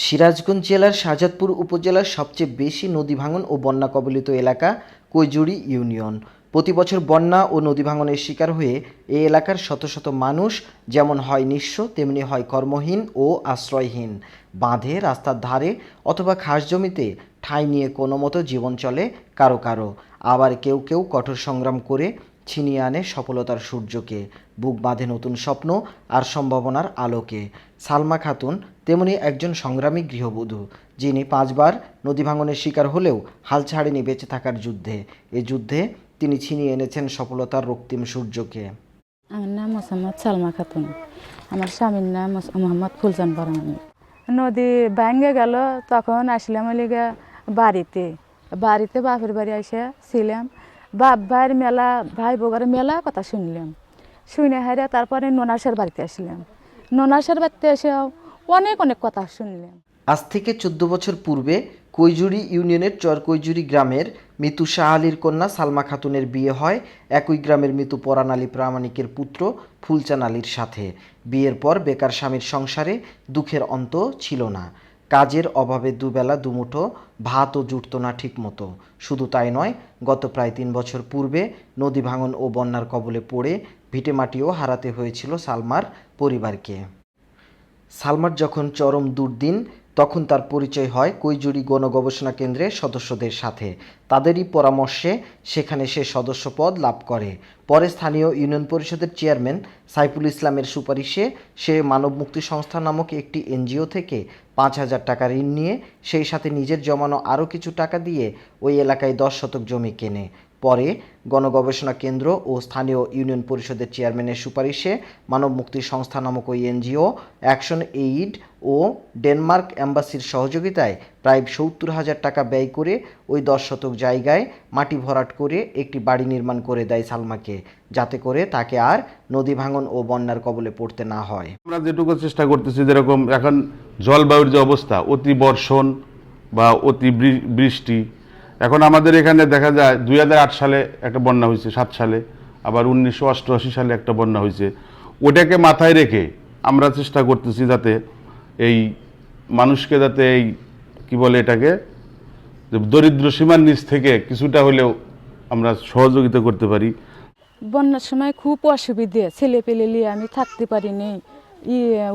সিরাজগঞ্জ জেলার শাহজাদপুর উপজেলার সবচেয়ে বেশি নদী ভাঙন ও বন্যা কবলিত এলাকা কৈজুড়ি ইউনিয়ন। প্রতি বছর বন্যা ও নদী ভাঙনের শিকার হয়ে এই এলাকার শত শত মানুষ যেমন হয় নিঃস্ব, তেমনি হয় কর্মহীন ও আশ্রয়হীন। বাঁধে, রাস্তার ধারে অথবা খাস জমিতে ঠাঁই নিয়ে কোনো মতো জীবন চলে কারো কারো। আবার কেউ কেউ কঠোর সংগ্রাম করে ছিনিয়ে আনে সফলতার সূর্যকে, বুক বাঁধে নতুন স্বপ্ন আর সম্ভাবনার আলোকে। সালমা খাতুন তেমনি একজন সংগ্রামী গৃহবধূ, যিনি 5বার নদী ভাঙনের শিকার হলেও হাল ছাড়েনি বেঁচে থাকার যুদ্ধে। এ যুদ্ধে তিনি ছিনিয়ে এনেছেন সফলতার রক্তিম সূর্যকে। আমার নাম মোসাম্মদ সালমা খাতুন। আমার স্বামীর নাম মোহাম্মদ ফুলচান বরমানি। নদী ভেঙে গেল তখন আসলাম লিগা বাড়িতে বাপের বাড়ি এসে ছিলাম। বাপ ভাইয়ের মেলা, ভাই বোগার মেলা কথা শুনলাম। শুনে হারে তারপরে ননাসের বাড়িতে আসলাম। ননাসের বাড়িতে এসেও অনেক অনেক কথা শুনলাম। আজ থেকে 14 বছর পূর্বে কৈজুড়ি ইউনিয়নের চর কৈজুড়ি গ্রামের মৃত্যু শাহ আলীর কন্যা সালমা খাতুনের বিয়ে হয় একই গ্রামের মৃত্যু পরাণ আলী প্রামাণিকের পুত্র ফুলচান আলীর সাথে। বিয়ের পর বেকার স্বামীর সংসারে দুঃখের অন্ত ছিল না। কাজের অভাবে দুবেলা দুমুঠো ভাতও জুটত না ঠিক মতো। শুধু তাই নয়, গত প্রায় 3 বছর পূর্বে নদী ভাঙন ও বন্যার কবলে পড়ে ভিটেমাটিও হারাতে হয়েছিল সালমার পরিবারকে। সালমার যখন চরম দুর্দিন, তখন তার পরিচয় হয় কৈজুড়ি গণগবেষণা কেন্দ্রের সদস্যদের সাথে। তাদেরই পরামর্শে সেখানে সে সদস্য পদ লাভ করে। পরে স্থানীয় ইউনিয়ন পরিষদের চেয়ারম্যান সাইফুল ইসলামের সুপারিশে সে মানব মুক্তি সংস্থা নামক একটি এনজিও থেকে 5,000 টাকা ঋণ নিয়ে সেই সাথে নিজের জমানো আরও কিছু টাকা দিয়ে ওই এলাকায় 10 শতক জমি কেনে। পরে গণগবেষণা কেন্দ্র ও স্থানীয় ইউনিয়ন পরিষদের চেয়ারম্যানের সুপারিশে মানব মুক্তি সংস্থা নামক ওই এনজিও অ্যাকশন এইড ও ডেনমার্ক অ্যাম্বাসির সহযোগিতায় প্রায় 70,000 টাকা ব্যয় করে ওই 10 শতক জায়গায় মাটি ভরাট করে একটি বাড়ি নির্মাণ করে দেয় সালমাকে, যাতে করে তাকে আর নদী ভাঙন ও বন্যার কবলে পড়তে না হয়। আমরা যেটুকু চেষ্টা করতেছি, যেরকম এখন জলবায়ুর যে অবস্থা, অতি বর্ষণ বা অতি বৃষ্টি, এখন আমাদের এখানে দেখা যায় 2008 সালে একটা বন্যা হয়েছে, 7 সালে আবার 1988 সালে একটা বন্যা হয়েছে। ওটাকে মাথায় রেখে আমরা চেষ্টা করতেছি যাতে এই মানুষকে, যাতে এই কি বলে এটাকে, দরিদ্র সীমার নিচ থেকে কিছুটা হলেও আমরা সহযোগিতা করতে পারি। বন্যার সময় খুব অসুবিধে, ছেলে পেলে নিয়ে আমি থাকতে পারিনি।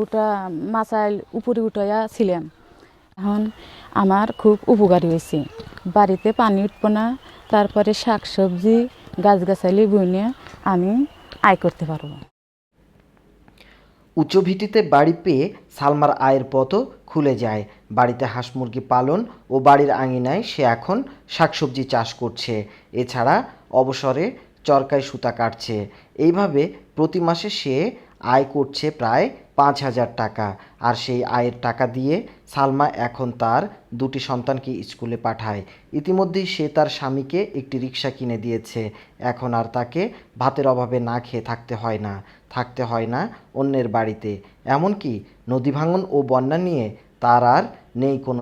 ওটা মাচাইল উপরে উঠাইয়া ছিলাম। এখন আমার খুব উপকারী হয়েছে। বাড়িতে পানি উঠবো না, তারপরে শাকসবজি গাছগাছালি বইনে আমি আয় করতে পারবো। উঁচু ভিটিতে বাড়ি পেয়ে সালমার আয়ের পথও খুলে যায়। বাড়িতে হাঁস মুরগি পালন ও বাড়ির আঙিনায় সে এখন শাকসবজি চাষ করছে। এছাড়া অবসরে চরকায় সুতা কাটছে। এইভাবে প্রতি মাসে সে আয় করছে প্রায় 5,000 টাকা। আর সেই আয়ের টাকা দিয়ে সালমা এখন তার 2টি সন্তানকে স্কুলে পাঠায়। ইতিমধ্যেই সে তার স্বামীকে একটি রিক্সা কিনে দিয়েছে। এখন আর তাকে ভাতের অভাবে না খেয়ে থাকতে হয় না অন্যের বাড়িতে। এমনকি নদী ভাঙন ও বন্যা নিয়ে তার আর নেই কোনো